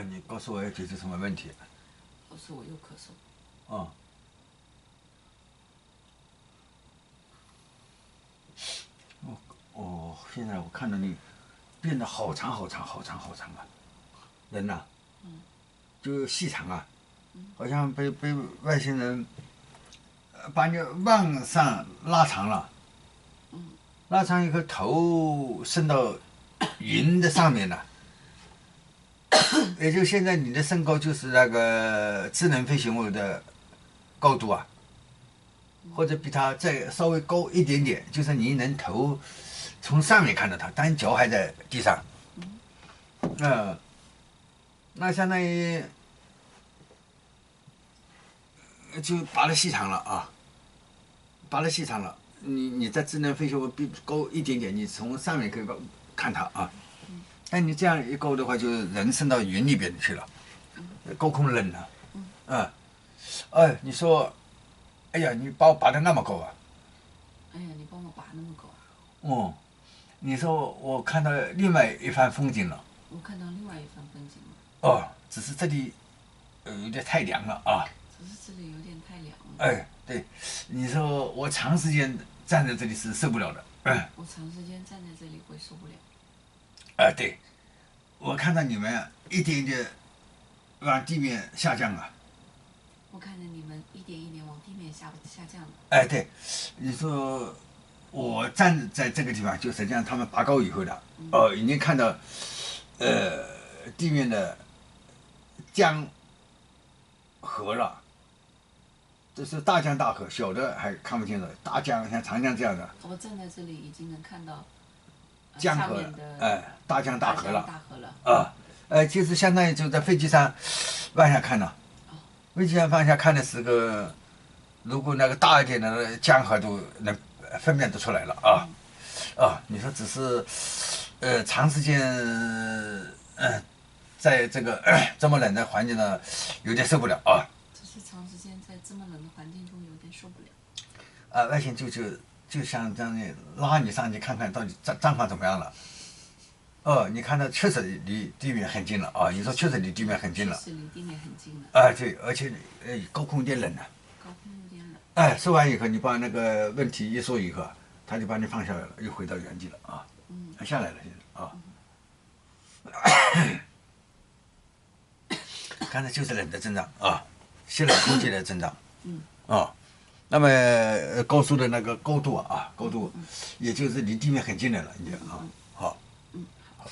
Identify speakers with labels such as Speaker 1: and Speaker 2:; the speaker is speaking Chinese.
Speaker 1: 你告诉我要解决什么问题？
Speaker 2: 老师，我又咳嗽。
Speaker 1: 哦。现在我看到你变得好长好长好长好长啊，人呐、就细长啊，好像被外星人把你往上拉长了，拉长以后头伸到云的上面了。也就现在你的身高就是那个智能飞行物的高度啊，或者比它再稍微高一点点，就是你能头从上面看到它，但脚还在地上。那相当于就拔了细长了啊，拔了细长了。你在智能飞行物比高一点点，你从上面可以看它啊。但你这样一高的话，就人升到云里边去了，高空冷了。你说，哎呀，你把我拔得那么高啊！
Speaker 2: 哎呀，你帮我拔那么高啊！
Speaker 1: 哦，你说我看到另外一番风景了。
Speaker 2: 我看到另外一番风景了。
Speaker 1: 哦，只是这里有点太凉了啊。
Speaker 2: 只是这里有点太凉了。
Speaker 1: 哎，对，你说我长时间站在这里是受不了的。
Speaker 2: 我长时间站在这里会受不了。
Speaker 1: 对，我看到你们一点一点往地面下降啊。
Speaker 2: 我看着你们一点一点往地面下降了。
Speaker 1: 哎，对，你说我站在这个地方，就实际上他们拔高以后的，已经看到，地面的江河了。这是大江大河，小的还看不清楚，大江像长江这样的。
Speaker 2: 我站在这里已经能看到
Speaker 1: 江河了，大江大河了。就是相当于就在飞机上往下看了。飞机上往下看的是个，如果那个大一点的江河都能分辨得出来了啊。你说只是长时间在这个这么冷的环境呢，有点受不了啊。
Speaker 2: 只是长时间在这么冷的环境中有点受不了。
Speaker 1: 外星就想让你拉你上去看看到底状况怎么样了。你看到确实离地面很近了啊！你说确实离地面很近了。
Speaker 2: 确实离地面很近了。
Speaker 1: 对，而且高空有点冷了。
Speaker 2: 高空有点冷。
Speaker 1: 说完以后，你把那个问题一说以后，他就把你放下来了，又回到原地了啊。下来了现在啊。刚才就是冷的增长啊，吸冷空气的增长。那么高速的那个高度啊，高度，也就是离地面很近的了，已经啊。好。
Speaker 2: 好。